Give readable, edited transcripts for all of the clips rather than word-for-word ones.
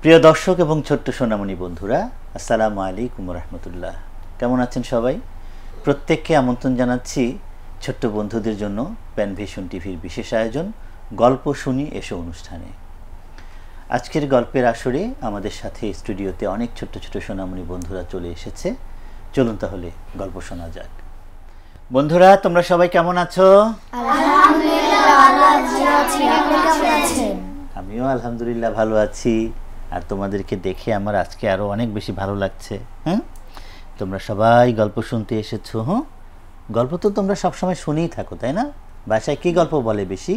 প্রিয় দর্শক এবং ছোট্ট সোনামণি বন্ধুরা, আসসালামু আলাইকুম রহমতুল্লাহ। কেমন আছেন সবাই? প্রত্যেককে আমন্ত্রণ জানাচ্ছি ছোট্ট বন্ধুদের জন্য প্যানভিশন টিভির বিশেষ আয়োজন গল্প শুনি এসো অনুষ্ঠানে। আজকের গল্পের আসরে আমাদের সাথে স্টুডিওতে অনেক ছোট্ট ছোট্ট সোনামণি বন্ধুরা চলে এসেছে। চলুন তাহলে গল্প শোনা যাক। বন্ধুরা, তোমরা সবাই কেমন আছো? আমিও আলহামদুলিল্লাহ ভালো আছি। আর তোমাদেরকে দেখে আমার আজকে আরো অনেক বেশি ভালো লাগছে। তোমরা সবাই গল্প শুনতে এসেছো। গল্প তো তোমরা সবসময় শুনেই থাকো, তাই না? বাসায় কি গল্প বলে বেশি?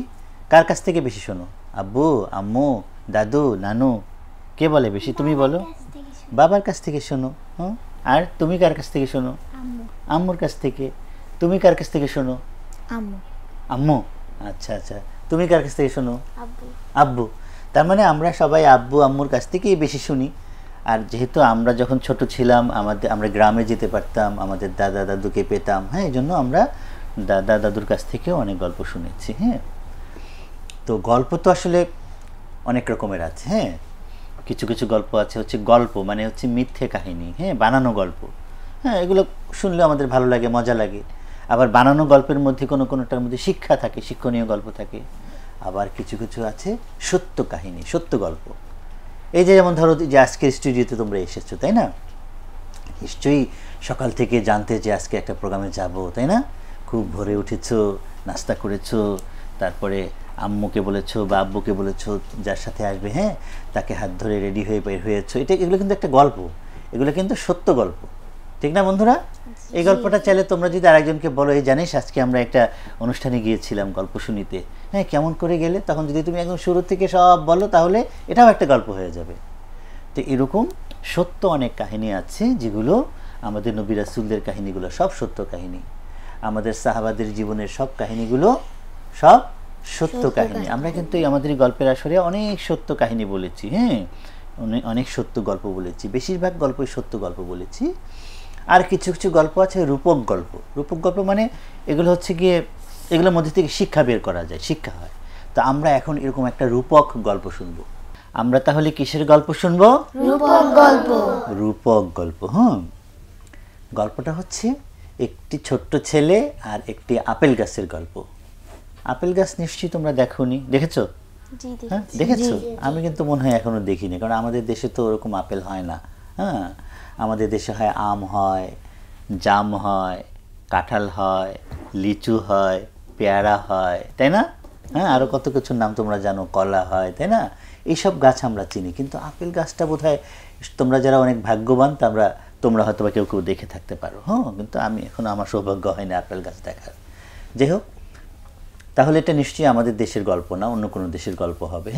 কার কাছ থেকে বেশি শোনো? আব্বু, আম্মু, দাদু, নানু? কে বলে বেশি? তুমি বলো। বাবার কাছ থেকে শোনো। আর তুমি কার কাছ থেকে শোনো? আম্মুর কাছ থেকে। তুমি কার কাছ থেকে শোনো? আম্মু। আচ্ছা আচ্ছা, তুমি কার কাছ থেকে শোনো? আব্বু। তার মানে আমরা সবাই আব্বু আম্মুর কাছ থেকেই বেশি শুনি। আর যেহেতু আমরা যখন ছোট ছিলাম আমরা গ্রামে যেতে পারতাম, আমাদের দাদা দাদুকে পেতাম, এই জন্য আমরা দাদা দাদুর কাছ থেকেও অনেক গল্প শুনেছি। তো গল্প তো আসলে অনেক রকমের আছে। কিছু কিছু গল্প আছে হচ্ছে গল্প মানে হচ্ছে মিথ্যে কাহিনী, বানানো গল্প। এগুলো শুনলে আমাদের ভালো লাগে, মজা লাগে। আবার বানানো গল্পের মধ্যে কোনোটার মধ্যে শিক্ষা থাকে, শিক্ষণীয় গল্প থাকে। আবার কিছু কিছু আছে সত্য কাহিনী, সত্য গল্প। এই যে যেমন ধরো যে আজকের স্টুডিওতে তোমরা এসেছো, তাই না? নিশ্চয়ই সকাল থেকে জানতে যে আজকে একটা প্রোগ্রামে যাব, তাই না? খুব ভোরে উঠেছো, নাস্তা করেছো, তারপরে আম্মুকে বলেছো বা আব্বুকে বলেছো যার সাথে আসবে, তাকে হাত ধরে রেডি হয়ে বের হয়েছো। এগুলো কিন্তু একটা গল্প, এগুলো কিন্তু সত্য গল্প, ঠিক না বন্ধুরা? এই গল্পটা চাইলে তোমরা যদি আরেকজনকে বলো, এই জানিস আজকে আমরা একটা অনুষ্ঠানে গিয়েছিলাম গল্প শুনিতে, কেমন করে গেলে, তখন যদি তুমি একদম শুরু থেকে সব বলো তাহলে এটাও একটা গল্প হয়ে যাবে। তো এরকম সত্য অনেক কাহিনী আছে যেগুলো আমাদের নবী রাসূলদের কাহিনীগুলো সব সত্য কাহিনী। আমাদের সাহাবাদের জীবনের সব কাহিনীগুলো সব সত্য কাহিনী। আমরা কিন্তু আমাদের গল্পের আসরে অনেক সত্য কাহিনী বলেছি, অনেক সত্য গল্প বলেছি, বেশিরভাগ গল্পই সত্য গল্প বলেছি। আর কিছু কিছু গল্প আছে রূপক গল্প। রূপক গল্প মানে এগুলো হচ্ছে গিয়ে এগুলোর মধ্যে থেকে শিক্ষা বের করা যায়, শিক্ষা হয়। তো আমরা এখন এরকম একটা রূপক গল্প শুনবো। আমরা তাহলে কিসের গল্প শুনবো? রূপক গল্প। রূপক গল্প। গল্পটা হচ্ছে একটি ছোট্ট ছেলে আর একটি আপেল গাছের গল্প। আপেল গাছ নিশ্চয়ই তোমরা দেখোনি, দেখেছো? দেখেছো? আমি কিন্তু মনে হয় এখনো দেখিনি, কারণ আমাদের দেশে তো ওরকম আপেল হয় না। আমাদের দেশে হয় আম হয়, জাম হয়, কাঁঠাল হয়, লিচু হয়, পেয়ারা হয়, তাই না? আরও কত কিছুর নাম তোমরা জানো, কলা হয়, তাই না? এইসব গাছ আমরা চিনি, কিন্তু আপেল গাছটা বোধহয় তোমরা যারা অনেক ভাগ্যবান তোমরা হয়তো বা কেউ কেউ দেখে থাকতে পারো। কিন্তু আমি এখন আমার সৌভাগ্য হয় না আপেল গাছ দেখার। যাই হোক, তাহলে এটা নিশ্চয়ই আমাদের দেশের গল্প না, অন্য কোনো দেশের গল্প হবে।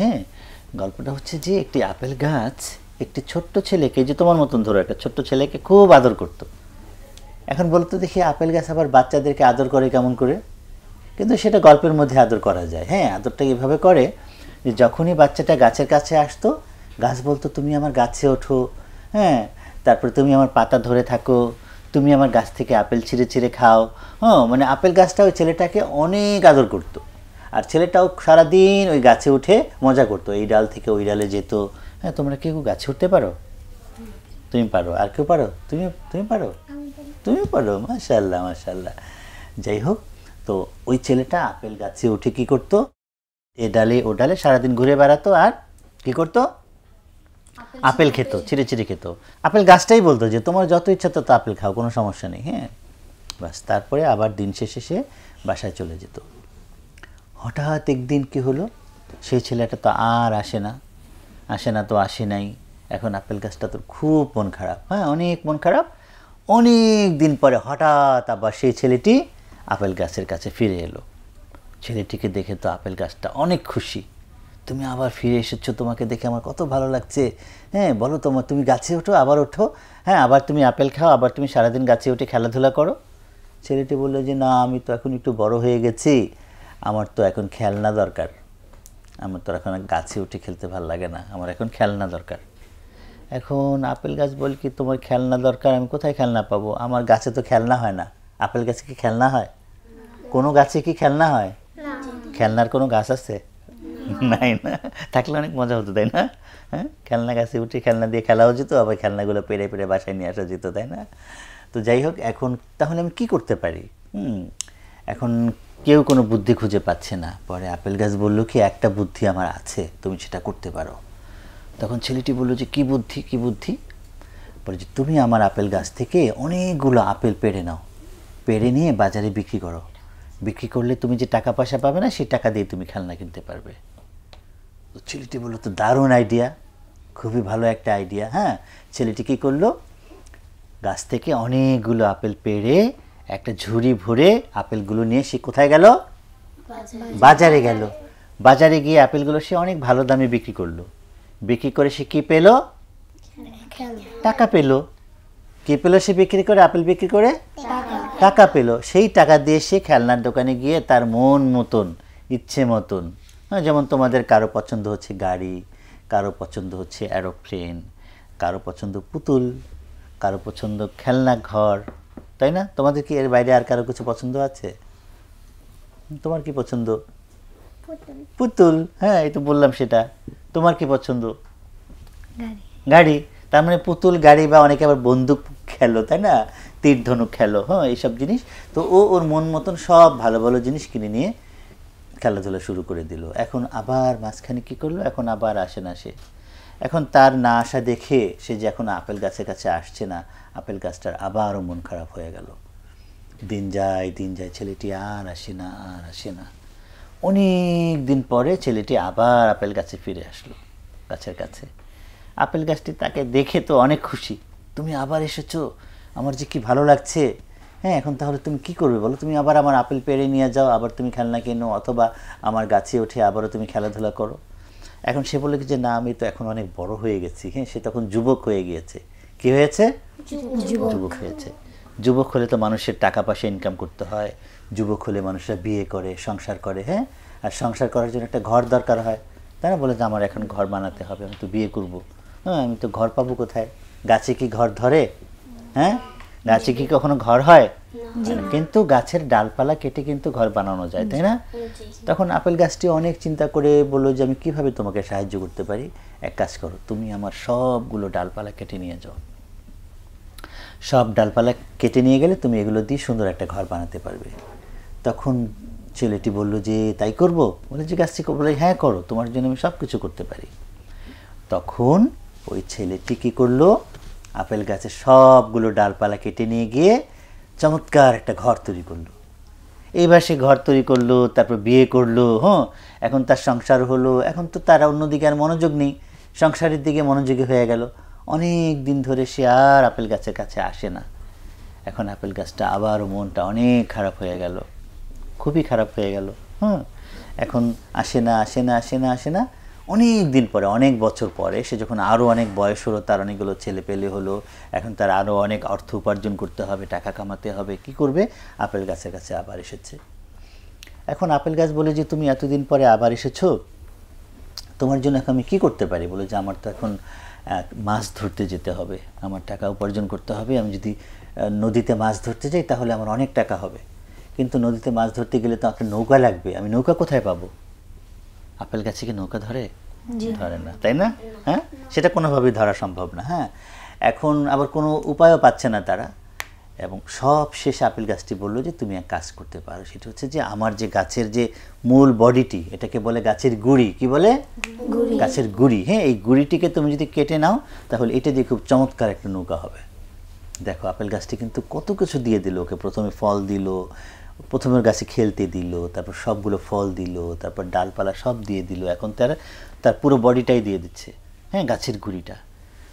গল্পটা হচ্ছে যে একটি আপেল গাছ একটি ছোট্ট ছেলেকে, যে তোমার মতন ধরো একটা ছোট্ট ছেলেকে খুব আদর করত। এখন বলতো দেখি আপেল গাছ আবার বাচ্চাদেরকে আদর করে কেমন করে? কিন্তু সেটা গল্পের মধ্যে আদর করা যায়। আদরটা এভাবে করে যে যখনই বাচ্চাটা গাছের কাছে আসতো, গাছ বলতো তুমি আমার গাছে ওঠো, তারপরে তুমি আমার পাতা ধরে থাকো, তুমি আমার গাছ থেকে আপেল ছিঁড়ে ছিঁড়ে খাও। মানে আপেল গাছটা ওই ছেলেটাকে অনেক আদর করতো। আর ছেলেটাও সারাদিন ওই গাছে উঠে মজা করতো, এই ডাল থেকে ওই ডালে যেত। তোমরা কেউ গাছে উঠতে পারো? তুমি পারো? আর কেউ পারো? তুমি পারো? তুমি পারো? মাশাআল্লাহ মাশাআল্লাহ। যাই হোক, তো ওই ছেলেটা আপেল গাছে উঠে কি করতো, এ ডালে ও ডালে সারাদিন ঘুরে বেড়াতো। আর কি করতো? আপেল খেত, ছিঁড়ে ছিঁড়ে খেত। আপেল গাছটাই বলতো যে তোমার যত ইচ্ছা তত আপেল খাও, কোনো সমস্যা নেই। বাস, তারপরে আবার দিন শেষে সে বাসায় চলে যেত। হঠাৎ একদিন কি হলো, সেই ছেলেটা তো আর আসে না তো আসে নাই। এখন আপেল গাছটা তোর খুব মন খারাপ, অনেক মন খারাপ। অনেক দিন পরে হঠাৎ আবার সেই ছেলেটি আপেল গাছের কাছে ফিরে এলো। ছেলেটিকে দেখে তো আপেল গাছটা অনেক খুশি। তুমি আবার ফিরে এসেছো, তোমাকে দেখে আমার কত ভালো লাগছে। বলো তুমি গাছে ওঠো, আবার ওঠো, আবার তুমি আপেল খাও, আবার তুমি সারাদিন গাছে উঠে খেলাধুলা করো। ছেলেটি বললো যে না, আমি তো এখন একটু বড় হয়ে গেছি, আমার তো এখন খেলনা দরকার। আমার তো এখন গাছে উঠে খেলতে ভালো লাগে না, আমার এখন খেলনা দরকার। এখন আপেল গাছ বল কি তোমার খেলনা দরকার, আমি কোথায় খেলনা পাবো? আমার গাছে তো খেলনা হয় না। আপেল গাছে কি খেলনা হয়? কোনো গাছে কি খেলনা হয়? খেলনার কোনো গাছ আছে? নাই না, থাকলে অনেক মজা হতো তাই না? হ্যাঁ, খেলনা গাছে উঠে খেলনা দিয়ে খেলাও যেত, আবার খেলনাগুলো পেড়ে পেড়ে বাসায় নিয়ে আসা যেত তাই না? তো যাই হোক, এখন তাহলে আমি কি করতে পারি? এখন কেউ কোনো বুদ্ধি খুঁজে পাচ্ছে না। পরে আপেল গাছ বলল কি, একটা বুদ্ধি আমার আছে, তুমি সেটা করতে পারো। তখন ছেলেটি বলল যে কি বুদ্ধি, কি বুদ্ধি? বলে যে তুমি আমার আপেল গাছ থেকে অনেকগুলো আপেল পেড়ে নাও, পেড়ে নিয়ে বাজারে বিক্রি করো। বিক্রি করলে তুমি যে টাকা পয়সা পাবে না, সেই টাকা দিয়ে তুমি খেলনা কিনতে পারবে। তো ছেলেটি বললো তো দারুণ আইডিয়া, খুবই ভালো একটা আইডিয়া। হ্যাঁ, ছেলেটি কী করলো, গাছ থেকে অনেকগুলো আপেল পেড়ে একটা ঝুড়ি ভরে আপেলগুলো নিয়ে সে কোথায় গেল? বাজারে গেল। বাজারে গিয়ে আপেলগুলো সে অনেক ভালো দামে বিক্রি করলো। বিক্রি করে সে কী পেল? টাকা পেল। কী পেল সে বিক্রি করে? আপেল বিক্রি করে টাকা পেল। সেই টাকা দিয়ে সে খেলনার দোকানে গিয়ে তার মন মতন, ইচ্ছে মতন, যেমন তোমাদের কারো পছন্দ হচ্ছে গাড়ি, কারো পছন্দ হচ্ছে অ্যারোপ্লেন, কারো পছন্দ পুতুল, কারো পছন্দ খেলনা ঘর, তাই না? তোমাদের কি এর বাইরে আর কারো কিছু পছন্দ আছে? তোমার কি পছন্দ? পুতুল। হ্যাঁ, এই তো বললাম সেটা। তোমার কি পছন্দ? গাড়ি। তার মানে পুতুল, গাড়ি, বা অনেকে আবার বন্দুক খেলো তাই না, তীর ধনুক খেলো, হ্যাঁ, এইসব জিনিস। তো ওর মন মতন সব ভালো ভালো জিনিস কিনে নিয়ে খেলাধুলা শুরু করে দিল। এখন আবার মাঝখানে কী করলো, এখন আবার আসে না সে। এখন তার না আসা দেখে সে যে এখন আপেল গাছের কাছে আসছে না, আপেল গাছটার আবারও মন খারাপ হয়ে গেল। দিন যায় দিন যায়, ছেলেটি আর আসে না, আর আসে না। অনেক দিন পরে ছেলেটি আবার আপেল গাছে ফিরে আসলো, গাছের কাছে। আপেল গাছটি তাকে দেখে তো অনেক খুশি, তুমি আবার এসেছো, আমার যে কি ভালো লাগছে। হ্যাঁ, এখন তাহলে তুমি কি করবে বলো? তুমি আবার আমার আপেল পেড়ে নিয়ে যাও, আবার তুমি খেলনা কেনো, অথবা আমার গাছে উঠে আবারও তুমি খেলাধুলা করো। এখন সে বলে যে না, আমি তো এখন অনেক বড় হয়ে গেছি। হ্যাঁ, সে তখন যুবক হয়ে গিয়েছে। কি হয়েছে? যুবক হয়েছে। যুবক হলে তো মানুষের টাকা পয়সা ইনকাম করতে হয়। যুবক হলে মানুষরা বিয়ে করে, সংসার করে। হ্যাঁ, আর সংসার করার জন্য একটা ঘর দরকার হয়, তাই না? বলে যে আমার এখন ঘর বানাতে হবে, আমি তো বিয়ে করব। হ্যাঁ, আমি তো ঘর পাবো কোথায়? গাছে কি ঘর ধরে? হ্যাঁ, গাছে কি কখনো ঘর হয়? কিন্তু গাছের ডালপালা কেটে কিন্তু ঘর বানানো যায়, তাই না? তখন আপেল গাছটি অনেক চিন্তা করে বললো যে আমি কিভাবে তোমাকে সাহায্য করতে পারি। এক কাজ করো, তুমি আমার সবগুলো ডালপালা কেটে নিয়ে যাও। সব ডালপালা কেটে নিয়ে গেলে তুমি এগুলো দিয়ে সুন্দর একটা ঘর বানাতে পারবে। তখন ছেলেটি বলল যে তাই করব? বলে যে গাছটি বলে হ্যাঁ করো, তোমার জন্য আমি সব কিছু করতে পারি। তখন ওই ছেলেটি কী করলো, আপেল গাছের সবগুলো ডালপালা কেটে নিয়ে গিয়ে চমৎকার একটা ঘর তৈরি করলো। এইবার সে ঘর তৈরি করলো, তারপর বিয়ে করলো। হ্যাঁ, এখন তার সংসার হলো। এখন তো তার অন্যদিকে আর মনোযোগ নেই, সংসারের দিকে মনোযোগী হয়ে গেল। অনেক দিন ধরে সে আর আপেল গাছের কাছে আসে না। এখন আপেল গাছটা আবারও মনটা অনেক খারাপ হয়ে গেল, খুবই খারাপ হয়ে গেল। হ্যাঁ, এখন আসে না আসে না আসে না আসে না। অনেক দিন পরে, অনেক বছর পরে, সে যখন আরও অনেক বয়স হলো, তার অনেকগুলো ছেলে পেলে হলো, এখন তার আরও অনেক অর্থ উপার্জন করতে হবে, টাকা কামাতে হবে। কি করবে? আপেল গাছের কাছে আবার এসেছে। এখন আপেল গাছ বলে যে তুমি এতদিন পরে আবার এসেছো, তোমার জন্য এখন আমি কী করতে পারি? বলে যে আমার তো এখন মাছ ধরতে যেতে হবে, আমার টাকা উপার্জন করতে হবে। আমি যদি নদীতে মাছ ধরতে যাই তাহলে আমার অনেক টাকা হবে, কিন্তু নদীতে মাছ ধরতে গেলে তো একটা নৌকা লাগবে, আমি নৌকা কোথায় পাবো? আপেল গাছে কি নৌকা ধরে? ধরে না, তাই না? হ্যাঁ, সেটা কোনোভাবেই ধরা সম্ভব না। হ্যাঁ, এখন আবার কোনো উপায়ও পাচ্ছে না তারা। এবং সব শেষে আপেল গাছটি বললো যে তুমি এক কাজ করতে পারো, সেটা হচ্ছে যে আমার যে গাছের যে মূল বডিটি, এটাকে বলে গাছের গুড়ি। কি বলে? গাছের গুড়ি। হ্যাঁ, এই গুড়িটিকে তুমি যদি কেটে নাও তাহলে এটা দিয়ে খুব চমৎকার একটা নৌকা হবে। দেখো, আপেল গাছটি কিন্তু কত কিছু দিয়ে দিল ওকে। প্রথমে ফল দিল, প্রথমের গাছে খেলতে দিল, তারপর সবগুলো ফল দিল, তারপর ডালপালা সব দিয়ে দিল। এখন তার পুরো বডিটাই দিয়ে দিচ্ছে, হ্যাঁ, গাছের গুড়িটা।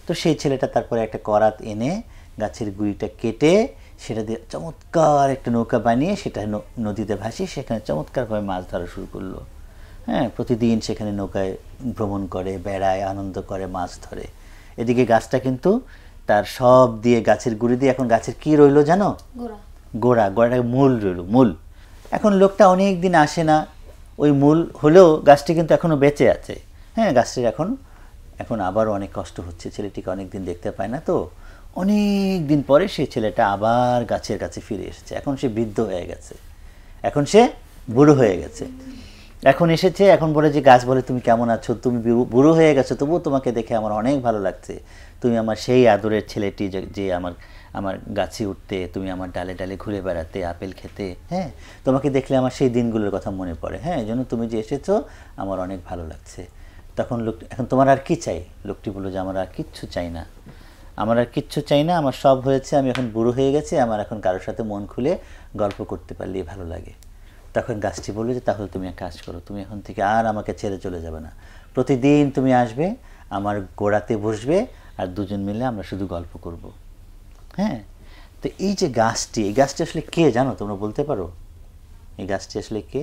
তো সেই ছেলেটা তারপরে একটা করাত এনে গাছের গুড়িটা কেটে সেটা দিয়ে চমৎকার একটা নৌকা বানিয়ে সেটা নদীতে ভাসিয়ে সেখানে চমৎকারভাবে মাছ ধরা শুরু করলো। হ্যাঁ, প্রতিদিন সেখানে নৌকায় ভ্রমণ করে, বেড়ায়, আনন্দ করে, মাছ ধরে। এদিকে গাছটা কিন্তু তার সব দিয়ে, গাছের গুড়ি দিয়ে, এখন গাছের কি রইলো জানো? গোড়াটা মূল রইল, মূল। এখন লোকটা অনেক দিন আসে না, ওই মূল হলেও গাছটি কিন্তু এখনও বেঁচে আছে। হ্যাঁ, গাছটির এখন আবারও অনেক কষ্ট হচ্ছে, ছেলেটিকে অনেক দিন দেখতে পায় না। তো অনেক দিন পরে সেই ছেলেটা আবার গাছের কাছে ফিরে এসেছে। এখন সে বৃদ্ধ হয়ে গেছে, এখন সে বুড়ো হয়ে গেছে। এখন এসেছে, এখন বলে যে গাছ বলে তুমি কেমন আছো, তুমি বুড়ো হয়ে গেছো, তবুও তোমাকে দেখে আমার অনেক ভালো লাগছে, তুমি আমার সেই আদরের ছেলেটি যে আমার গাছে উঠতে, তুমি আমার ডালে ডালে ঘুরে বেড়াতে, আপেল খেতে, হ্যাঁ, তোমাকে দেখলে আমার সেই দিনগুলোর কথা মনে পড়ে, হ্যাঁ, এই জন্য তুমি যে এসেছো আমার অনেক ভালো লাগছে। তখন এখন তোমার আর কি চাই? লোকটি বললো যে আমার আর কিচ্ছু চাই না, আমার আর কিচ্ছু চাই না, আমার সব হয়েছে, আমি এখন বুড়ো হয়ে গেছি, আমার এখন কারোর সাথে মন খুলে গল্প করতে পারলেই ভালো লাগে। তখন গাছটি বললো যে তাহলে তুমি এক কাজ করো, তুমি এখন থেকে আর আমাকে ছেড়ে চলে যাবে না, প্রতিদিন তুমি আসবে, আমার গোড়াতে বসবে, আর দুজন মিলে আমরা শুধু গল্প করব। হ্যাঁ, তো এই যে গাছটি, এই গাছটি আসলে কে জানো, তোমরা বলতে পারো এই গাছটি আসলে কে?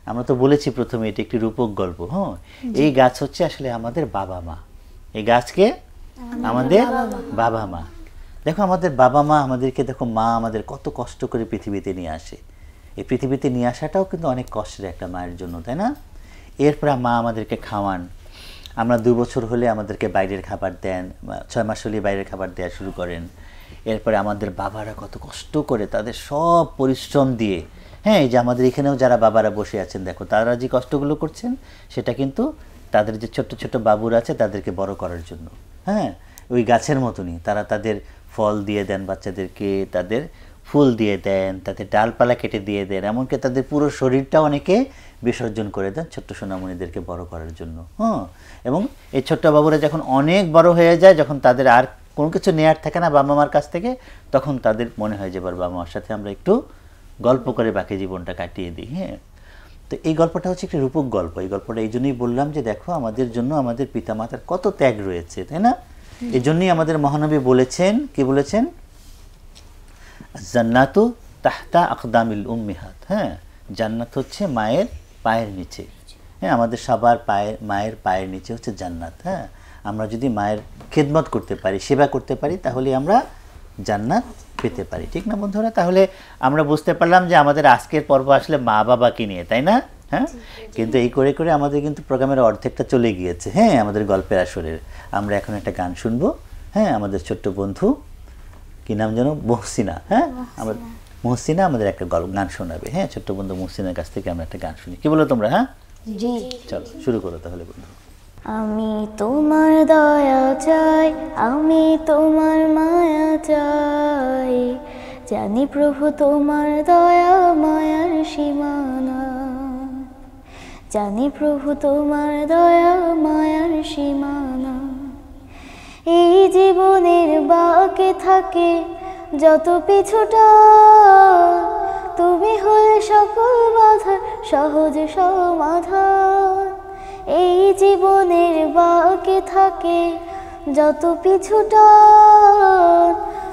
আমরা তো বলেছি প্রথমে এটি একটি রূপক গল্প। হ্যাঁ, এই গাছ হচ্ছে আসলে আমাদের বাবা মা। এই গাছকে আমাদের বাবা মা। দেখো আমাদের বাবা মা আমাদেরকে, দেখো মা আমাদের কত কষ্ট করে পৃথিবীতে নিয়ে আসে, এই পৃথিবীতে নিয়ে আসাটাও কিন্তু অনেক কষ্টের একটা মায়ের জন্য, তাই না? এরপর মা আমাদেরকে খাওয়ান, আমরা 2 বছর হলে আমাদেরকে বাইরের খাবার দেন, 6 মাস হলে বাইরের খাবার দেওয়া শুরু করেন। এরপরে আমাদের বাবারা কত কষ্ট করে তাদের সব পরিশ্রম দিয়ে, হ্যাঁ, এই যে আমাদের এখানেও যারা বাবারা বসে আছেন দেখো, তারা যে কষ্টগুলো করছেন সেটা কিন্তু তাদের যে ছোট্ট ছোট্ট বাবুরা আছে তাদেরকে বড় করার জন্য। হ্যাঁ, ওই গাছের মতনই তারা তাদের ফল দিয়ে দেন বাচ্চাদেরকে, তাদের ফুল দিয়ে দেন, তাদের ডালপালা কেটে দিয়ে দেন, এমনকি তাদের পুরো শরীরটাও অনেকে বিসর্জন করে দেন ছোট্ট সোনামণিদেরকে বড় করার জন্য। হ্যাঁ, এবং এই ছোট্ট বাবুরা যখন অনেক বড় হয়ে যায়, যখন তাদের আর কোনো কিছু নেয়ার থাকে না বাবা মার কাছ থেকে, তখন তাদের মনে হয় যে বাবা মার সাথে আমরা একটু গল্প করে বাকি জীবনটা কাটিয়ে দিই। হ্যাঁ, তো এই গল্পটা হচ্ছে একটি রূপক গল্প। এই গল্পটা এই জন্যই বললাম যে দেখো আমাদের জন্য আমাদের পিতামাতার কত ত্যাগ রয়েছে, তাই না? এই জন্যই আমাদের মহানবী বলেছেন, কি বলেছেন? জান্নাতু তাহতা আকদামিল উম্মিহাত। হ্যাঁ, জান্নাত হচ্ছে মায়ের পায়ের নিচে। হ্যাঁ, আমাদের সবার মায়ের পায়ের নিচে হচ্ছে জান্নাত। হ্যাঁ, আমরা যদি মায়ের খেদমত করতে পারি, সেবা করতে পারি, তাহলে আমরা জান্নাত পেতে পারি, ঠিক না বন্ধুরা? তাহলে আমরা বুঝতে পারলাম যে আমাদের আজকের পর্ব আসলে মা বাবাকে নিয়ে, তাই না? হ্যাঁ, কিন্তু এই করে করে আমাদের কিন্তু প্রোগ্রামের অর্ধেকটা চলে গিয়েছে। হ্যাঁ, আমাদের গল্পের আসরের আমরা এখন একটা গান শুনবো। হ্যাঁ, আমাদের ছোট্ট বন্ধু, কি নাম যেন, মহসিনা। হ্যাঁ, আমার মহসিনা আমাদের একটা গান শোনাবে। হ্যাঁ, ছোট্ট বন্ধু মহসিনার কাছ থেকে আমরা একটা গান শুনি, কি বলো তোমরা? হ্যাঁ, জি, চলো শুরু করো তাহলে বন্ধু। আমি তোমার দয়া চাই, আমি তোমার মায়া চাই, জানি প্রভু তোমার দয়া মায়ার সীমানা, জানি প্রভু তোমার দয়া মায়ার সীমানা। এই জীবনের বাকে থাকে যত পিছুটা, তুমি হলে সকল বাধার সহজ সমাধান। এই জীবনের বাকে থাকে যত পিছুটা,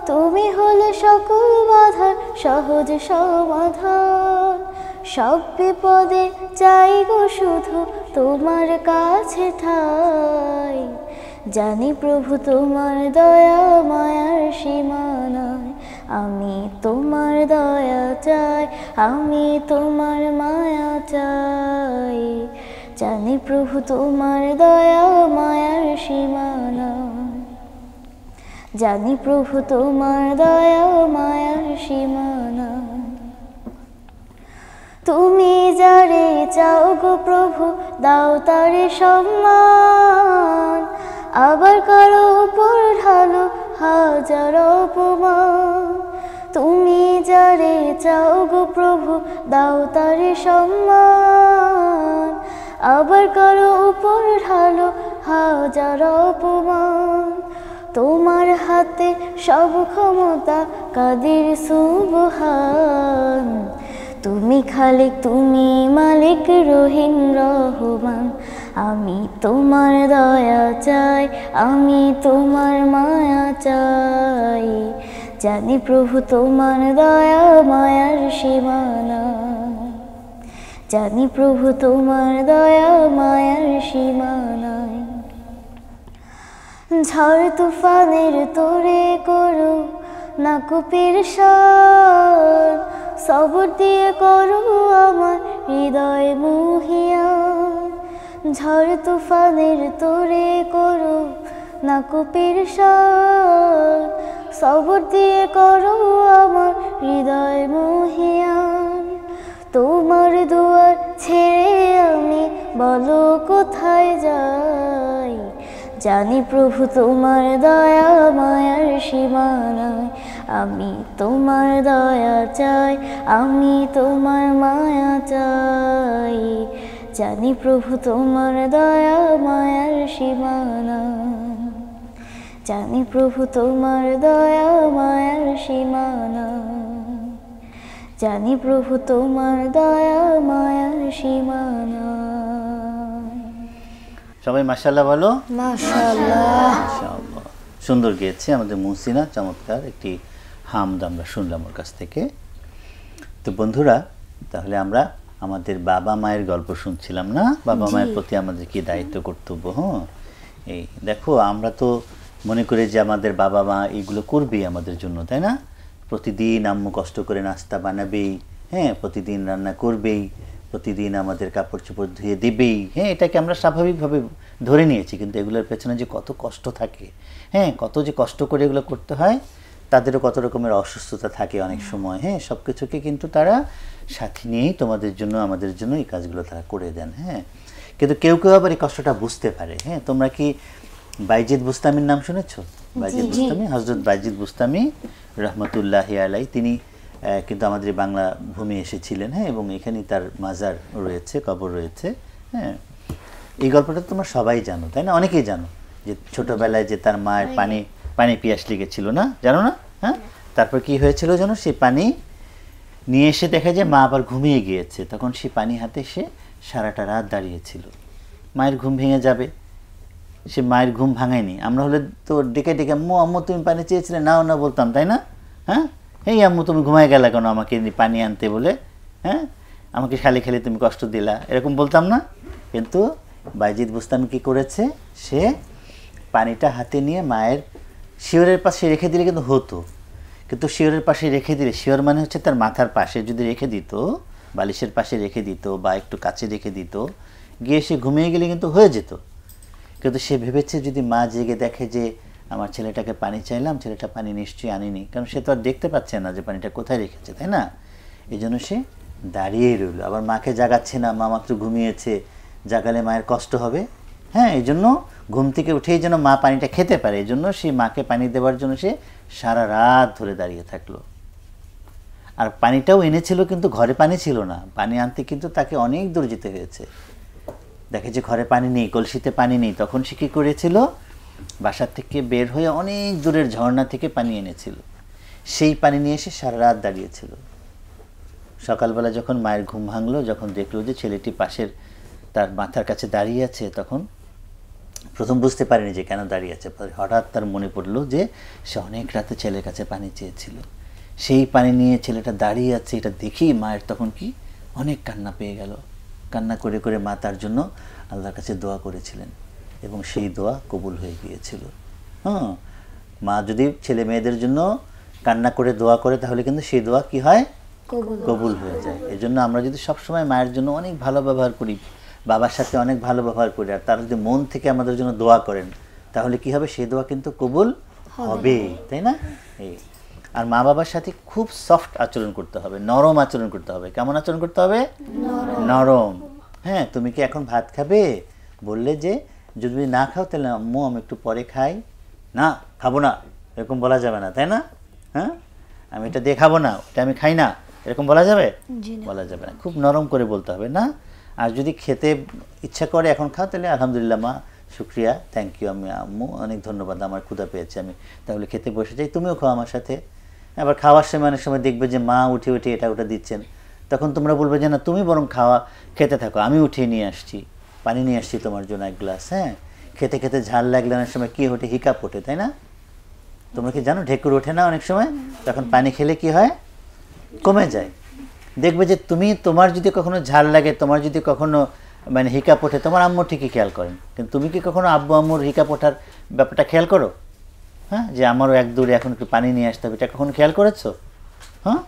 তুমি হলে সকল বাধার সহজ সমাধান। সব বিপদে চাই গো শুধু তোমার কাছে ঠাই, জানি প্রভু তোমার দয়া মায়ার সীমানায়। আমি তোমার দয়া চাই, আমি তোমার মায়া চাই, জানি প্রভু তোমার দয়া মায়ার সীমানায়, জানি প্রভু তোমার দয়া মায়ার সীমানায়। তুমি যারে চাও গো প্রভু দাও তারে সম্মান, আবার কারো উপর ঢালো হাজার অপমান। তুমি যারে চাও গো প্রভু দাও তারে সম্মান, আবার কারো উপর ঢালো হাজার অপমান। তোমার হাতে সব ক্ষমতা কাদির সুবহান, তুমি খালিক তুমি মালিক রহিম রহমান। আমি তোমার দয়া চাই, আমি তোমার মায়া চাই, জানি প্রভু তোমার দয়া মায়ার সীমানা, জানি প্রভু তোমার দয়া মায়ার সীমানায়। ঝড় তুফানের তোরে করো না কুপির সার, সবর দিয়ে করো আমার হৃদয় মুহিয়ান। ঝড় তুফানের তোরে করো না কুপির সার, সবর দিয়ে করো আমার হৃদয় মুহিয়ান। তোমার দুয়ার ছেড়ে আমি বলো কোথায় যাই। জানি প্রভু তোমার দয়া মায়ার সীমানায়, আমি তোমার দয়া চাই, আমি তোমার মায়া চাই। জানি প্রভু তোমার দয়া মায়ার সীমানায়, জানি প্রভু তোমার দয়া মায়ার সীমানায়, জানি প্রভু তোমার দয়া মায়ার সীমানায়। সবাই মাশাআল্লাহ বলো। মাশাআল্লাহ। মাশাআল্লাহ, সুন্দর গেয়েছে আমাদের মুহসিনা, চমৎকার একটি হামদ আমরা শুনলাম ওর কাছ থেকে। তো বন্ধুরা, তাহলে আমরা আমাদের বাবা মায়ের গল্প শুনছিলাম না? বাবা মায়ের প্রতি আমাদের কি দায়িত্ব, কর্তব্য। হ্যাঁ, এই দেখো, আমরা তো মনে করি যে আমাদের বাবা মা এগুলো করবেই আমাদের জন্য, তাই না? প্রতিদিন আম্মু কষ্ট করে নাস্তা বানাবেই, হ্যাঁ, প্রতিদিন রান্না করবেই, প্রতিদিন আমাদের কাপড় চোপড় ধুয়ে দেবেই, হ্যাঁ, এটাকে আমরা স্বাভাবিকভাবে ধরে নিয়েছি। কিন্তু এগুলোর পেছনে যে কত কষ্ট থাকে, হ্যাঁ, কত যে কষ্ট করে এগুলো করতে হয়, তাদেরও কত রকমের অসুস্থতা থাকে অনেক সময়, হ্যাঁ, সব কিছুকে কিন্তু তারা সাথে নিয়েই তোমাদের জন্য, আমাদের জন্য এই কাজগুলো তারা করে দেন। হ্যাঁ, কিন্তু কেউ কেউ আবার এই কষ্টটা বুঝতে পারে। হ্যাঁ, তোমরা কি বাইজিদ বুস্তামির নাম শুনেছ? বাইজিদ বুস্তামি, হযরত বাইজিদ বুস্তামি রহমতুল্লাহি আলাই, তিনি কিন্তু আমাদের বাংলা ভূমি এসেছিলেন। হ্যাঁ, এবং এখানেই তার মাজার রয়েছে, কবর রয়েছে। হ্যাঁ, এই গল্পটা তোমরা সবাই জানো, তাই না? অনেকেই জানো যে ছোটবেলায় যে তার মায়ের পানি পিয়াস লেগেছিল, না? জানো না? হ্যাঁ, তারপর কি হয়েছিল জানো? সেই পানি নিয়ে এসে দেখা যায় মা আবার ঘুমিয়ে গিয়েছে, তখন সেই পানি হাতে সে সারাটা রাত দাঁড়িয়েছিল। মায়ের ঘুম ভেঙে যাবে, সে মায়ের ঘুম ভাঙায়নি। আমরা হলে তো ডেকে ডেকে, আম্মু আম্মু তুমি পানি চেয়েছিলে, নাও না বলতাম, তাই না? হ্যাঁ, এই আম্মু তুমি ঘুমায় গেলা কেন আমাকে পানি আনতে বলে? হ্যাঁ, আমাকে খালি খালি তুমি কষ্ট দিলা, এরকম বলতাম না? কিন্তু বাইজিদ বুস্তামি কি করেছে? সে পানিটা হাতে নিয়ে মায়ের শিয়রের পাশে রেখে দিলে কিন্তু হতো, কিন্তু শিয়রের পাশে রেখে দিলে, শিয়র মানে হচ্ছে তার মাথার পাশে যদি রেখে দিত, বালিশের পাশে রেখে দিত বা একটু কাছে রেখে দিত, গিয়ে সে ঘুমিয়ে গেলে কিন্তু হয়ে যেত। কিন্তু সে ভেবেছে যদি মা জেগে দেখে যে আমার ছেলেটাকে পানি চাইলাম, ছেলেটা পানি নিশ্চয়ই আনিনি, কারণ সে তো আর দেখতে পাচ্ছে না যে পানিটা কোথায় রেখেছে, তাই না? এই জন্য সে দাঁড়িয়েই রইল, আবার মাকে জাগাচ্ছে না, মা মাত্র ঘুমিয়েছে, জাগালে মায়ের কষ্ট হবে। হ্যাঁ, এই জন্য ঘুম থেকে উঠেই যেন মা পানিটা খেতে পারে, এই জন্য সে মাকে পানি দেওয়ার জন্য সে সারা রাত ধরে দাঁড়িয়ে থাকলো। আর পানিটাও এনেছিল, কিন্তু ঘরে পানি ছিল না, পানি আনতে কিন্তু তাকে অনেক দূর যেতে হয়েছে। দেখে যে ঘরে পানি নেই, কলসিতে পানি নেই, তখন সে কী করেছিল? বাসার থেকে বের হয়ে অনেক দূরের ঝর্ণা থেকে পানি এনেছিল, সেই পানি নিয়ে এসে সারা রাত দাঁড়িয়েছিল। সকালবেলা যখন মায়ের ঘুম ভাঙলো, যখন দেখলো যে ছেলেটি পাশের তার মাথার কাছে দাঁড়িয়ে আছে, তখন প্রথম বুঝতে পারেনি যে কেন দাঁড়িয়ে আছে। হঠাৎ তার মনে পড়লো যে সে অনেক রাতে ছেলের কাছে পানি চেয়েছিল, সেই পানি নিয়ে ছেলেটা দাঁড়িয়ে আছে, এটা দেখেই মায়ের তখন কি অনেক কান্না পেয়ে গেল। কান্না করে করে মা তার জন্য আল্লাহর কাছে দোয়া করেছিলেন এবং সেই দোয়া কবুল হয়ে গিয়েছিল। হ্যাঁ, মা যদি ছেলে মেয়েদের জন্য কান্না করে দোয়া করে, তাহলে কিন্তু সেই দোয়া কি হয়? কবুল হয়ে যায়। এই জন্য আমরা যদি সবসময় মায়ের জন্য অনেক ভালো ব্যবহার করি, বাবার সাথে অনেক ভালো ব্যবহার করি, আর তারা যদি মন থেকে আমাদের জন্য দোয়া করেন, তাহলে কি হবে? সেই দোয়া কিন্তু কবুল হবে, তাই না? এই আর মা বাবার সাথে খুব সফট আচরণ করতে হবে, নরম আচরণ করতে হবে। কেমন আচরণ করতে হবে? নরম। হ্যাঁ, তুমি কি এখন ভাত খাবে? বললে যে যদি না খাও তাহলে আম্মু আমি একটু পরে খাই, না খাবো না, এরকম বলা যাবে না, তাই না? হ্যাঁ, আমি এটা দিয়ে খাবো না, এটা আমি খাই না, এরকম বলা যাবে? বলা যাবে না, খুব নরম করে বলতে হবে, না? আর যদি খেতে ইচ্ছা করে এখন খাও, তাহলে আলহামদুলিল্লাহ মা, শুক্রিয়া, থ্যাংক ইউ, আমি আম্মু অনেক ধন্যবাদ, আমার ক্ষুধা পেয়েছে, আমি তাহলে খেতে বসে যাই, তুমিও খাও আমার সাথে। আবার খাওয়ার সময় অনেক সময় দেখবে যে মা উঠে উঠে এটা ওটা দিচ্ছেন, তখন তোমরা বলবে যে না তুমি বরং খেতে থাকো, আমি উঠিয়ে নিয়ে আসছি, পানি নিয়ে আসছি তোমার জন্য এক গ্লাস। হ্যাঁ, খেতে খেতে ঝাল লাগলে অনেক সময় কী ওঠে? হিকাপ ওঠে, তাই না? তোমরা কি জানো ঢেকুর ওঠে না অনেক সময়? তখন পানি খেলে কি হয়? কমে যায়। দেখবে যে তোমার যদি কখনো ঝাল লাগে, তোমার যদি কখনো মানে হিকাপ ওঠে, তোমার আম্মু ঠিকই খেয়াল করেন, কিন্তু তুমি কি কখনো আব্বু আম্মুর হিকাপ ওঠার ব্যাপারটা খেয়াল করো? হ্যাঁ, যে আমারও এক দূরে এখন একটু পানি নিয়ে আসতে হবে, এটা কখনো খেয়াল করেছো? হ্যাঁ,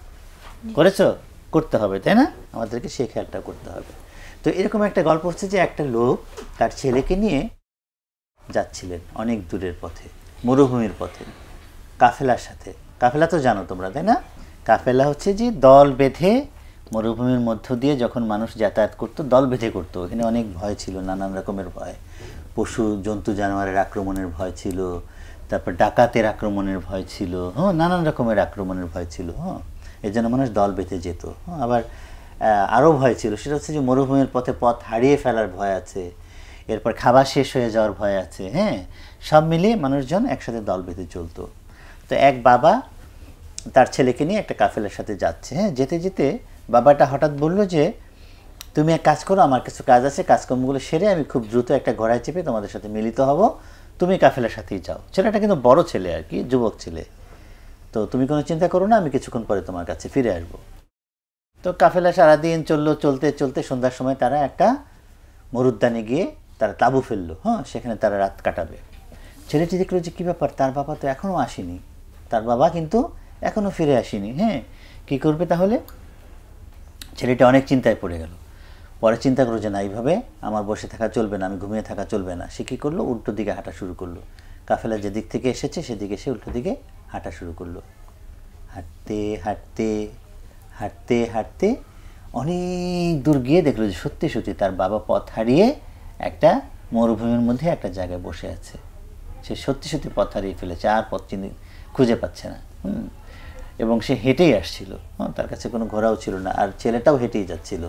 করেছো? করতে হবে, তাই না? আমাদেরকে সেই খেয়ালটা করতে হবে। তো এরকম একটা গল্প হচ্ছে যে একটা লোক তার ছেলেকে নিয়ে যাচ্ছিলেন অনেক দূরের পথে, মরুভূমির পথে, কাফেলার সাথে। কাফেলা তো জানো তোমরা, তাই না? কাফেলা হচ্ছে যে দল বেঁধে মরুভূমির মধ্য দিয়ে যখন মানুষ যাতায়াত করতো দল বেঁধে করতো, এখানে অনেক ভয় ছিল, নানান রকমের ভয়, পশু জন্তু জানোয়ারের আক্রমণের ভয় ছিল, তারপর ডাকাতের আক্রমণের ভয় ছিল, হ্যাঁ নানান রকমের আক্রমণের ভয় ছিল। হ্যাঁ এর জন্য মানুষ দল বেঁধে যেত। আবার আরও ভয় ছিল, সেটা হচ্ছে যে মরুভূমির পথে পথ হারিয়ে ফেলার ভয় আছে, এরপর খাবার শেষ হয়ে যাওয়ার ভয় আছে। হ্যাঁ সব মিলিয়ে মানুষজন একসাথে দল বেঁধে চলতো। তো এক বাবা তার ছেলেকে নিয়ে একটা কাফেলার সাথে যাচ্ছে। হ্যাঁ যেতে যেতে বাবাটা হঠাৎ বলল যে তুমি এক কাজ করো, আমার কিছু কাজ আছে, কাজকর্মগুলো সেরে আমি খুব দ্রুত একটা ঘোড়ায় চেপে তোমাদের সাথে মিলিত হব, তুমি কাফেলার সাথেই যাও। ছেলেটা কিন্তু বড় ছেলে আর কি, যুবক ছেলে। তো তুমি কোনো চিন্তা করো না, আমি কিছুক্ষণ পরে তোমার কাছে ফিরে আসবো। তো কাফেলা সারাদিন চললো, চলতে চলতে সন্ধ্যার সময় তারা একটা মরুদ্যানে গিয়ে তারা তাঁবু ফেললো। হ্যাঁ সেখানে তারা রাত কাটাবে। ছেলেটি দেখলো যে কী ব্যাপার, তার বাবা তো এখনও আসেনি, তার বাবা কিন্তু এখনও ফিরে আসেনি। হ্যাঁ কী করবে তাহলে? ছেলেটা অনেক চিন্তায় পড়ে গেল। পরে চিন্তা করলো যে না, এইভাবে আমার বসে থাকা চলবে না, আমি ঘুমিয়ে থাকা চলবে না। সে কী করলো, উল্টো দিকে হাঁটা শুরু করলো। কাফেলা যে দিক থেকে এসেছে সেদিকে সে উল্টো দিকে হাঁটা শুরু করলো। হাঁটতে হাঁটতে হাঁটতে হাঁটতে অনেক দূর গিয়ে দেখলো যে সত্যি সত্যি তার বাবা পথ হারিয়ে একটা মরুভূমির মধ্যে একটা জায়গায় বসে আছে। সে সত্যি সত্যি পথ হারিয়ে ফেলেছে, আর পথ খুঁজে পাচ্ছে না। এবং সে হেঁটেই আসছিল, তার কাছে কোনো ঘোড়াও ছিল না, আর ছেলেটাও হেঁটেই যাচ্ছিল।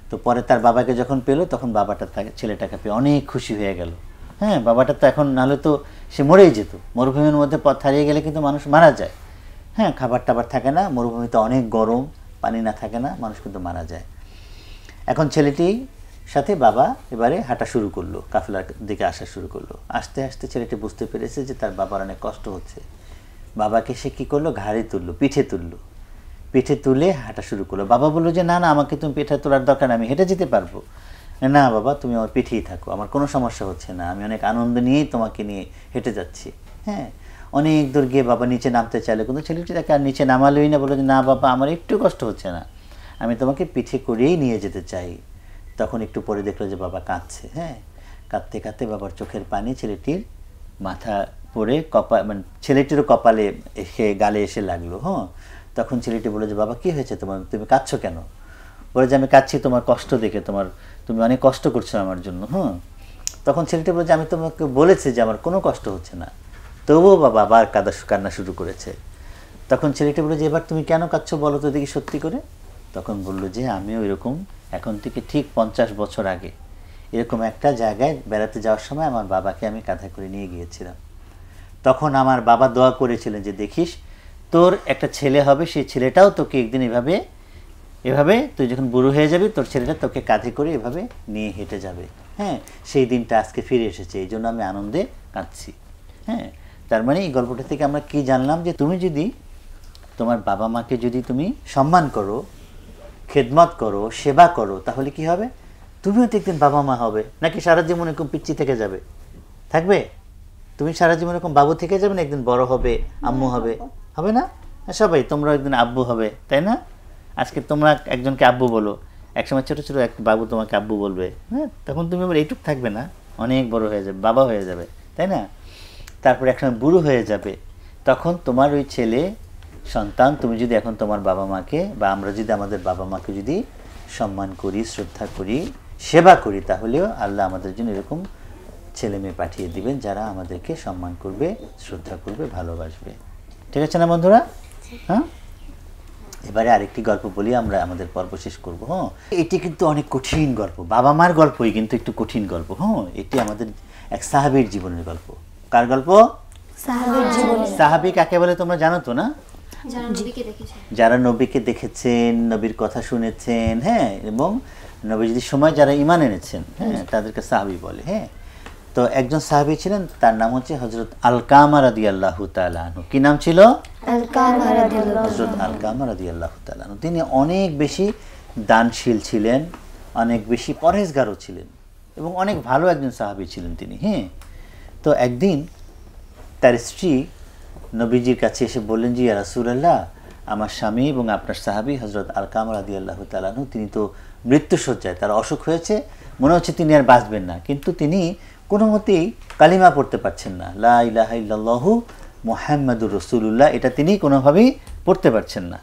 তো পরে তার বাবাকে যখন পেলো তখন বাবাটা তাকে ছেলেটাকে পেয়ে অনেক খুশি হয়ে গেল। হ্যাঁ বাবাটা তো এখন, নাহলে তো সে মরেই যেত। মরুভূমির মধ্যে পথ হারিয়ে গেলে কিন্তু মানুষ মারা যায়। হ্যাঁ খাবার টাবার থাকে না, মরুভূমিতে অনেক গরম, পানি না থাকে না, মানুষ কিন্তু মারা যায়। এখন ছেলেটির সাথে বাবা এবারে হাঁটা শুরু করলো, কাফেলার দিকে আসা শুরু করলো। আস্তে আস্তে ছেলেটি বুঝতে পেরেছে যে তার বাবার অনেক কষ্ট হচ্ছে। বাবাকে সে কী করলো, ঘাড়ে তুললো, পিঠে তুললো, পিঠে তুলে হাঁটা শুরু করলো। বাবা বললো যে না না, আমাকে তুমি পিঠে তোলার দরকার না, আমি হেঁটে যেতে পারবো। না বাবা, তুমি আমার পিঠেই থাকো, আমার কোনো সমস্যা হচ্ছে না, আমি অনেক আনন্দ নিয়েই তোমাকে নিয়ে হেঁটে যাচ্ছি। হ্যাঁ অনেক দূর গিয়ে বাবা নিচে নামতে চাইলে কিন্তু ছেলেটি তাকে আর নিচে নামালোই না, বললো যে না বাবা, আমার একটু কষ্ট হচ্ছে না, আমি তোমাকে পিঠে করেই নিয়ে যেতে চাই। তখন একটু পরে দেখলো যে বাবা কাঁদছে। হ্যাঁ কাঁদতে কাঁদতে বাবার চোখের পানি ছেলেটির মাথা পড়ে মানে ছেলেটিরও কপালে এসে গালে এসে লাগলো। হ্যাঁ তখন ছেলেটি বললো যে বাবা কী হয়েছে তোমার, তুমি কাঁদছো কেন? বলে যে আমি কাঁদছি তোমার কষ্ট দেখে, তুমি অনেক কষ্ট করছো আমার জন্য। তখন ছেলেটি বলে যে আমি তোমাকে বলেছি যে আমার কোনো কষ্ট হচ্ছে না, তবুও বাবা আবার কান্না শুরু করেছে। তখন ছেলেটি বলে যে এবার তুমি কেন কাঁদছো বলো তো দেখি সত্যি করে। তখন বললো যে আমিও এরকম এখন থেকে ঠিক 50 বছর আগে এরকম একটা জায়গায় বেড়াতে যাওয়ার সময় আমার বাবাকে আমি কাঁধে করে নিয়ে গিয়েছিলাম। তখন আমার বাবা দোয়া করেছিলেন যে দেখিস তোর একটা ছেলে হবে, সেই ছেলেটাও তোকে একদিন এভাবে তুই যখন বুড়ো হয়ে যাবি তোর ছেলেটা তোকে কাঁধে করে এভাবে নিয়ে হেঁটে যাবে। হ্যাঁ সেই দিনটা আজকে ফিরে এসেছে, এই জন্য আমি আনন্দে কাঁদছি। হ্যাঁ তার মানে এই গল্পটা থেকে আমরা কি জানলাম, যে তুমি যদি তোমার বাবা মাকে যদি তুমি সম্মান করো, খেদমত করো, সেবা করো, তাহলে কি হবে, তুমিও তো একদিন বাবা মা হবে। নাকি সারা জীবন এরকম পিচ্ছি থেকে যাবে? থাকবে? তুমি সারা জীবন এরকম বাবু থেকে যাবে না, একদিন বড় হবে, আম্মু হবে, হবে না? সবাই তোমরা একদিন আব্বু হবে, তাই না? আজকে তোমরা একজনকে আব্বু বলো, একসময় ছোটো ছোটো একটা বাবু তোমাকে আব্বু বলবে। হ্যাঁ তখন তুমি আবার এইটুক থাকবে না, অনেক বড় হয়ে যাবে, বাবা হয়ে যাবে, তাই না? তারপরে একসময় বুড়ো হয়ে যাবে, তখন তোমার ওই ছেলে সন্তান, তুমি যদি এখন তোমার বাবা মাকে, বা আমরা যদি আমাদের বাবা মাকে যদি সম্মান করি, শ্রদ্ধা করি, সেবা করি, তাহলেও আল্লাহ আমাদের জন্য এরকম ছেলে মেয়ে পাঠিয়ে দিবেন যারা আমাদেরকে সম্মান করবে, শ্রদ্ধা করবে, ভালোবাসবে। ঠিক আছে না বন্ধুরা? হ্যাঁ এবারে আরেকটি গল্প বলি, আমরা আমাদের পর্ব শেষ করবো। হ্যাঁ এটি কিন্তু অনেক কঠিন গল্প, বাবা মার গল্পই কিন্তু একটু কঠিন গল্প। হ্যাঁ এটি আমাদের এক সাহাবীর জীবনের গল্প। কার গল্প? সাহাবীর জীবন। সাহাবী কাকে বলে তোমরা জানো তো না? যারা নবীকে দেখেছেন, নবীর কথা শুনেছেন, হ্যাঁ এবং নবীজির সময় যারা ঈমান এনেছেন, হ্যাঁ তাদেরকে সাহাবী বলে। হ্যাঁ তো একজন সাহাবী ছিলেন, তার নাম হচ্ছে হযরত আলকামা রাদিয়াল্লাহু তাআলা আনহু। কি নাম ছিল? আলকামা রাদিয়াল্লাহু। হযরত আলকামা রাদিয়াল্লাহু তাআলা আনহু। তিনি অনেক বেশি দানশীল ছিলেন, অনেক বেশি পরহেজগারও ছিলেন এবং অনেক ভালো একজন সাহাবী ছিলেন তিনি। হ্যাঁ তো একদিন তার স্ত্রী নবীজির কাছে এসে বললেন যে ইয়া রাসূলুল্লাহ, আমার স্বামী এবং আপনার সাহাবী হযরত আলকামা রাদিয়াল্লাহু তাআলা আনহু তিনি তো মৃত্যুশয্যায়, তার অসুখ হয়েছে, মনে হচ্ছে তিনি আর বাঁচবেন না, কিন্তু তিনি কোনো মতেই কালিমা পড়তে পারছেন না, লা ইলাহা ইল্লাল্লাহু মুহাম্মাদুর রাসূলুল্লাহ, এটা তিনি কোনোভাবেই পড়তে পারছেন না।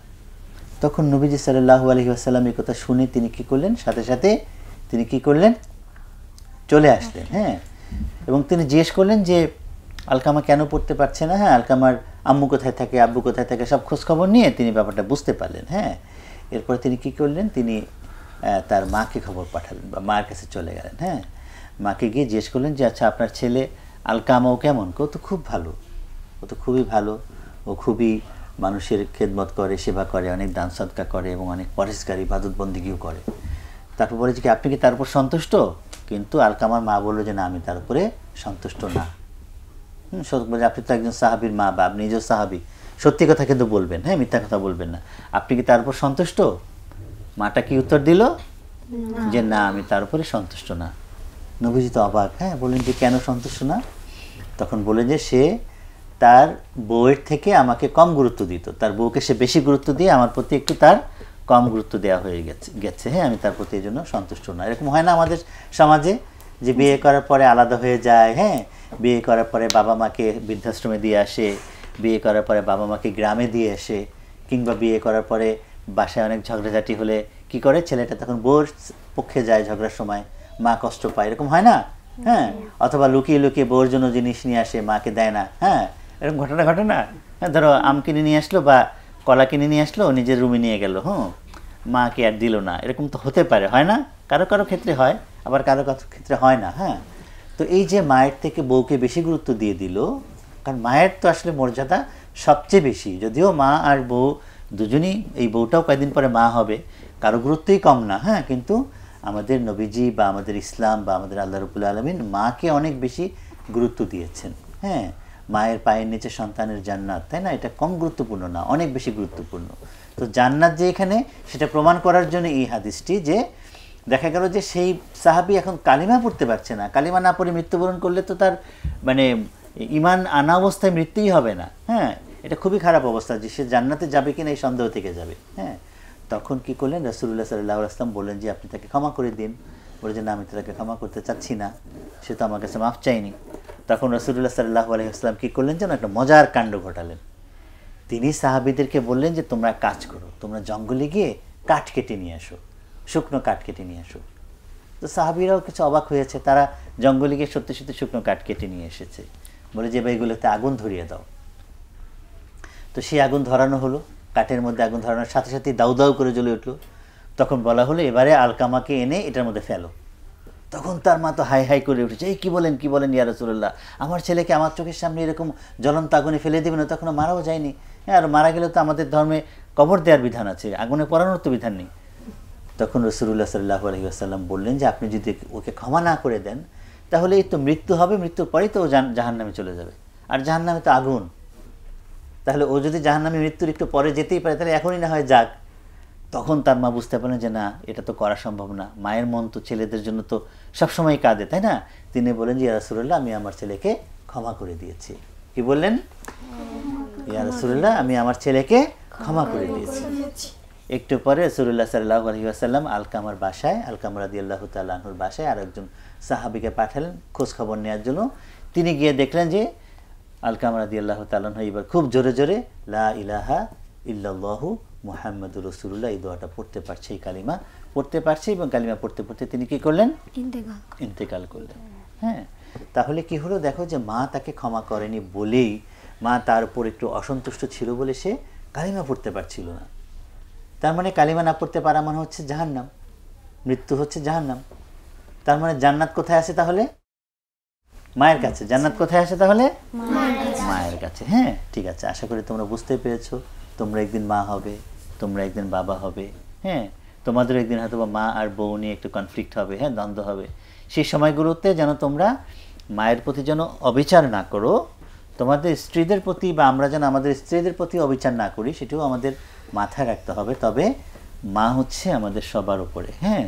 তখন নবীজি সাল্লাল্লাহু আলাইহি ওয়াসাল্লাম এই কথা শুনে তিনি কি করলেন, সাথে সাথে তিনি কি করলেন, চলে আসলেন। হ্যাঁ, এবং তিনি জিজ্ঞেস করলেন যে আলকামা কেন পড়তে পারছে না। হ্যাঁ, আলকামার আম্মু কোথায় থাকে, আব্বু কোথায় থাকে, সব খোঁজখবর নিয়ে তিনি ব্যাপারটা বুঝতে পারলেন। হ্যাঁ, এরপরে তিনি কি করলেন, তিনি তার মাকে খবর পাঠালেন বা মার কাছে চলে গেলেন। হ্যাঁ, মাকে গিয়ে জিজ্ঞেস করলেন যে আচ্ছা আপনার ছেলে আলকামাও কেমন? ও তো খুব ভালো, ও তো খুবই ভালো, ও খুবই মানুষের খেদমত করে, সেবা করে, অনেক দান সদকা করে এবং অনেক পরেশকারী ইবাদত বন্দিগিও করে। তারপর বলে যে কি আপনি কি তার উপর সন্তুষ্ট? কিন্তু আলকামার মা বললো যে না, আমি তার উপরে সন্তুষ্ট না। বলে আপনি তো একজন সাহাবীর মা, বা আপনি নিজেও সাহাবী, সত্যি কথা কিন্তু বলবেন, হ্যাঁ, মিথ্যা কথা বলবেন না। আপনি কি তার উপর সন্তুষ্ট? মাটা কি উত্তর দিল যে না, আমি তার উপরে সন্তুষ্ট না। নবীজি তো অবাক। হ্যাঁ, বললেন যে কেন সন্তুষ্ট না? তখন বললেন যে সে তার বউয়ের থেকে আমাকে কম গুরুত্ব দিত, তার বউকে সে বেশি গুরুত্ব দিয়ে আমার প্রতি একটু তার কম গুরুত্ব দেওয়া হয়ে গেছে। হ্যাঁ, আমি তার প্রতি এই জন্য সন্তুষ্ট না। এরকম হয় না আমাদের সমাজে যে বিয়ে করার পরে আলাদা হয়ে যায়, হ্যাঁ, বিয়ে করার পরে বাবা মাকে বৃদ্ধাশ্রমে দিয়ে আসে, বিয়ে করার পরে বাবা মাকে গ্রামে দিয়ে আসে, কিংবা বিয়ে করার পরে বাসায় অনেক ঝগড়াঝাটি হলে কি করে, ছেলেটা তখন বউর পক্ষে যায় ঝগড়ার সময়, মা কষ্ট পায়, এরকম হয় না? হ্যাঁ, অথবা লুকিয়ে লুকিয়ে বউর জন্য জিনিস নিয়ে আসে, মাকে দেয় না। হ্যাঁ, এরকম ঘটনা ঘটে না? হ্যাঁ, ধরো আম কিনে নিয়ে আসলো বা কলা কিনে নিয়ে আসলো, নিজের রুমে নিয়ে গেল, মাকে আর দিল না, এরকম তো হতে পারে, হয় না? কারো কারো ক্ষেত্রে হয়, আবার কারো কারো ক্ষেত্রে হয় না। হ্যাঁ, তো এই যে মায়ের থেকে বউকে বেশি গুরুত্ব দিয়ে দিল, কারণ মায়ের তো আসলে মর্যাদা সবচেয়ে বেশি, যদিও মা আর বউ দুজনই, এই বউটাও কয়েকদিন পরে মা হবে, কারো গুরুত্বই কম না। হ্যাঁ, কিন্তু আমাদের নবীজি বা আমাদের ইসলাম বা আমাদের আল্লাহ রাব্বুল আলামিন মাকে অনেক বেশি গুরুত্ব দিয়েছেন। হ্যাঁ, মায়ের পায়ের নিচে সন্তানের জান্নাত, তাই না? এটা কম গুরুত্বপূর্ণ না, অনেক বেশি গুরুত্বপূর্ণ। তো জান্নাত যে এখানে, সেটা প্রমাণ করার জন্য এই হাদিসটি, যে দেখা গেল যে সেই সাহাবী এখন কালিমা পড়তে পারছে না, কালিমা না পড়ে মৃত্যুবরণ করলে তো তার মানে ঈমান আনা অবস্থায় মৃত্যুই হবে না। হ্যাঁ, এটা খুবই খারাপ অবস্থা, যে সে জান্নাতে যাবে কিনা এই সন্দেহ থেকে যাবে। হ্যাঁ, তখন কি করলেন, রাসূলুল্লাহ সাল্লাল্লাহু আলাইহি ওয়াসাল্লাম বললেন যে আপনি তাকে ক্ষমা করে দিন। বলে যে না, আমি তাকে ক্ষমা করতে চাচ্ছি না, সে তো আমার কাছে মাফ চাইনি। তখন রাসূলুল্লাহ সাল্লাল্লাহু আলাইহি ওয়াসাল্লাম কি করলেন যেন একটা মজার কাণ্ড ঘটালেন। তিনি সাহাবীদেরকে বললেন যে তোমরা কাজ করো, তোমরা জঙ্গলে গিয়ে কাঠ কেটে নিয়ে আসো, শুকনো কাঠ কেটে নিয়ে আসো। তো সাহাবীরাও কিছু অবাক হয়েছে, তারা জঙ্গলে গিয়ে সত্যি সত্যি শুকনো কাঠ কেটে নিয়ে এসেছে। বলে যে এগুলোতে আগুন ধরিয়ে দাও। তো সেই আগুন ধরানো হলো, কাঠের মধ্যে আগুন ধরানোর সাথে সাথে দাউ দাউ করে জ্বলে উঠলো। তখন বলা হলো এবারে আলকামাকে এনে এটার মধ্যে ফেলো। তখন তার মা তো হাই হাই করে উঠেছে, এই কী বলেন ইয়া রাসূলুল্লাহ, আমার ছেলেকে আমার চোখের সামনে এরকম জ্বলন্ত আগুনে ফেলে দেবেন? তখনও মারাও যায়নি। হ্যাঁ, আর মারা গেলে তো আমাদের ধর্মে কবর দেওয়ার বিধান আছে, আগুনে পোড়ানোর তো বিধান নেই। তখন রাসূলুল্লাহ সাল্লাল্লাহু আলাইহি ওয়াসাল্লাম বললেন যে আপনি যদি ওকে ক্ষমা না করে দেন, তাহলে এই তো মৃত্যু হবে, মৃত্যুর পরেই তো ও জাহান্নামে চলে যাবে, আর জাহান্নামে তো আগুন। তাহলে ও যদি জাহান্নামে মৃত্যুর একটু পরে যেতেই পারে, তাহলে এখনই না হয় যাক। তখন তার মা বুঝতে পারলেন যে না, এটা তো করা সম্ভব না, মায়ের মন তো ছেলেদের জন্য তো সবসময় কাঁদে, তাই না? তিনি বলেন যে ইয়া রাসূলুল্লাহ, আমি আমার ছেলেকে ক্ষমা করে দিয়েছি। কি বললেন? ইয়া রাসূলুল্লাহ, আমি আমার ছেলেকে ক্ষমা করে দিয়েছি। একটু পরে রাসূলুল্লাহ সাল্লাল্লাহু আলাইহি ওয়াসাল্লাম আলকামার বাসায়, আলকামা রাদিয়াল্লাহু তাআলা আনহুর বাসায় আরেকজন সাহাবীকে পাঠালেন খোঁজ খবর নেওয়ার জন্য। তিনি গিয়ে দেখলেন যে আলকামা রাদিয়াল্লাহু তাআলা আনহু এবার খুব জোরে জোরে লা ইলাহা ইল্লাল্লাহু মুহাম্মাদুর রাসূলুল্লাহ এই দোয়াটা পড়তে পারছে, এই কালিমা পড়তে পারছে, এবং কালিমা পড়তে পড়তে তিনি কি করলেন? ইন্তেকাল করলেন। হ্যাঁ, তাহলে কি হলো দেখো, যে মা তাকে ক্ষমা করেনি বলেই, মা তার উপর একটু অসন্তুষ্ট ছিল বলে সে কালিমা পড়তে পারছিল না। তার মানে কালিমা না পড়তে পারা মানে হচ্ছে জাহান্নাম, মৃত্যু হচ্ছে জাহান্নাম। তার মানে জান্নাত কোথায় আছে তাহলে? মায়ের কাছে। জান্নাত কোথায় আছে তাহলে? মায়ের কাছে। হ্যাঁ, ঠিক আছে, আশা করি তোমরা বুঝতে পেরেছো। তোমরা একদিন মা হবে, তোমরা একদিন বাবা হবে। হ্যাঁ, তোমাদের একদিন হয়তো মা আর বউ নিয়ে একটু কনফ্লিক্ট হবে, হ্যাঁ, দ্বন্দ্ব হবে। সেই সময়গুলোতে যেন তোমরা মায়ের প্রতি যেন অবিচার না করো, তোমাদের স্ত্রীদের প্রতি, বা আমরা যেন আমাদের স্ত্রীদের প্রতি অবিচার না করি, সেটাও আমাদের মাথায় রাখতে হবে। তবে মা হচ্ছে আমাদের সবার উপরে। হ্যাঁ,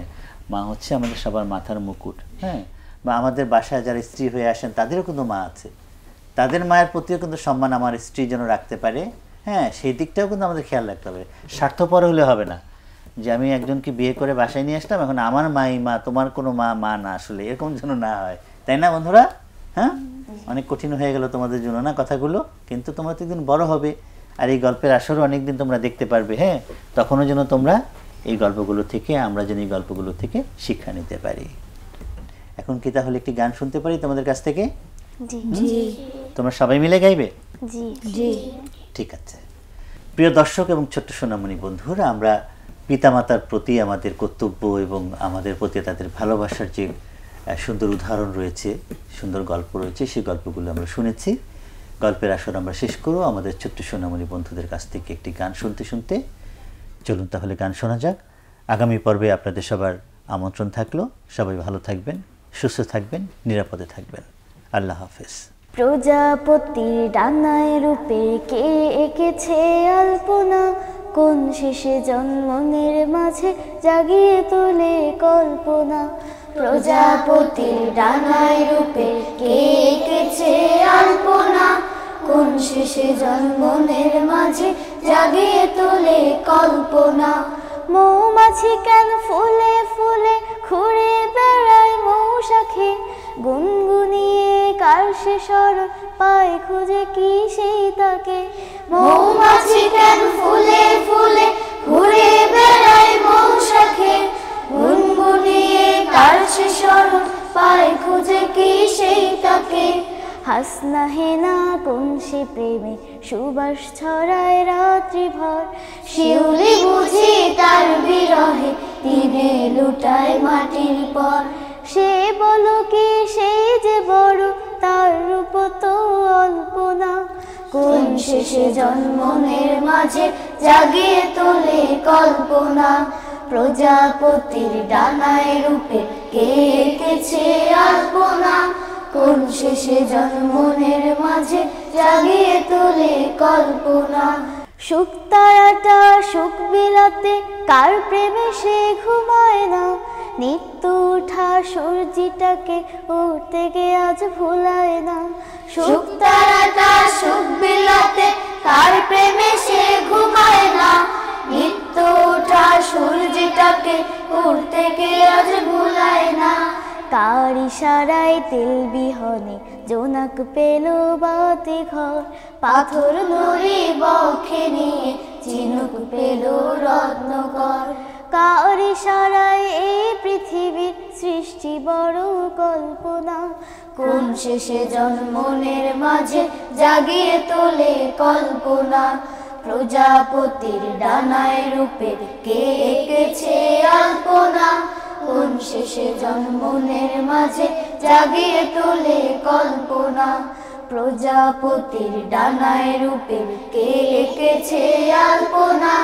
মা হচ্ছে আমাদের সবার মাথার মুকুট। হ্যাঁ, বা আমাদের বাসায় যারা স্ত্রী হয়ে আসেন তাদেরও কিন্তু মা আছে, তাদের মায়ের প্রতিও কিন্তু সম্মান আমার স্ত্রী যেন রাখতে পারে। হ্যাঁ, সেই দিকটাও কিন্তু আমাদের খেয়াল রাখতে হবে। স্বার্থপর হলে হবে না, যে আমি একজনকে বিয়ে করে বাসায় নিয়ে আসলাম, এখন আমার মাই মা, তোমার কোনো মা মা না, আসলে এরকম যেন না হয়, তাই না বন্ধুরা? হ্যাঁ, অনেক কঠিন হয়ে গেল তোমাদের জন্য না কথাগুলো, কিন্তু তোমরা তো একদিন বড় হবে, আর এই গল্পের আসরও অনেকদিন তোমরা দেখতে পারবে। হ্যাঁ, তখনও যেন তোমরা এই গল্পগুলো থেকে, আমরা যেন এই গল্পগুলো থেকে শিক্ষা নিতে পারি। এখন কি তাহলে একটি গান শুনতে পারি তোমাদের কাছ থেকে? জি। তোমরা সবাই মিলে গাইবে? জি। জি। ঠিক আছে। প্রিয় দর্শক এবং ছোট্ট সোনামণি বন্ধুরা, আমরা পিতামাতার প্রতি আমাদের কর্তব্য এবং আমাদের প্রতি তাদের ভালোবাসার যে সুন্দর উদাহরণ রয়েছে, সুন্দর গল্প রয়েছে, সেই গল্পগুলো আমরা শুনেছি। গল্পের আসর আমরা শেষ করব আমাদের ছোট্ট সোনামণি বন্ধুদের কাছ থেকে একটি গান শুনতে শুনতে। চলুন তাহলে গান শোনা যাক। আগামী পর্বে আপনাদের সবার আমন্ত্রণ থাকলো। সবাই ভালো থাকবেন, সুস্থ থাকবেন, নিরাপদে থাকবেন। আল্লাহ হাফেজ। প্রজাপতির ডানায় রূপে কে এঁকেছে আলপনা, কোন শেষে জন্মনের মাঝে জাগিয়ে তোলে কল্পনা। প্রজাপতির ডানায় রূপে কে এঁকেছে আলপনা, কোন শেষে জন্মনের মাঝে জাগিয়ে তোলে কল্পনা। মৌমাছি কেন ফুলে ফুলে ঘুরে বেড়ায় মৌশাখে, গুনগুনিয়ে কার সে স্মরণ পায় খুঁজে কি সেই তাকে। মৌমাছি কেন ফুলে ফুলে ঘুরে বেড়ায় মৌশাখে, গুনগুনিয়ে কার সে স্মরণ পায় খুঁজে কি সেই তাকে। হাসনা হেনা কোন সে প্রেমে সুবাস ছড়ায় রাত্রি ভর, শিউলি বুঝি তার বিরহে দিনে লুটায় মাটির পর। সে বলো কি সেই যে বড়, তার রূপ তো অল্প না, কোন শেষে জন্মনের মাঝে জাগিয়ে তোলে কল্পনা। প্রজাপতির ডানায় রূপে কে এঁকেছে আলপনা, কোন শেষে জন্মনের মাঝে জাগিয়ে তোলে কল্পনা। শুকতারাটা সুখ বিলাতে কার প্রেমে সে ঘুমায় না, নিত্য উঠা সূর্যিটাকে উঠতে গিয়ে আজ ভুলায় না। শুকতারাটা সুখ বিলাতে কার প্রেমে সে ঘুমায় না, নিত্য উঠা সূর্যিটাকে উঠতে গিয়ে আজ ভুলায় না। কার ইশারায় তেল বিহনে জোনাক পেল বাতি ঘর, পাথর নুড়ি বক্ষে নিয়ে চিনুক পেল রত্নকর। কার ইশারায় এই পৃথিবীর সৃষ্টি বড় কল্পনা, কোন শেষে জন্মনের মাঝে জাগিয়ে তোলে কল্পনা। প্রজাপতির ডানায় রূপে কে এঁকেছে আলপনা, কোন শেষে জন্মনের মাঝে জাগিয়ে তোলে কল্পনা। প্রজাপতির ডানায় রূপে কে এঁকেছে আলপনা,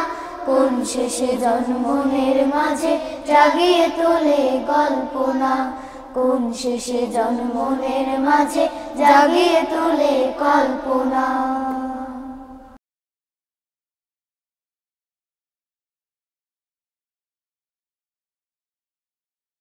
কোন শেষে জন্মনের মাঝে জাগিয়ে তোলে কল্পনা। কোন শেষে জন্মনের মাঝে জাগিয়ে তোলে কল্পনা।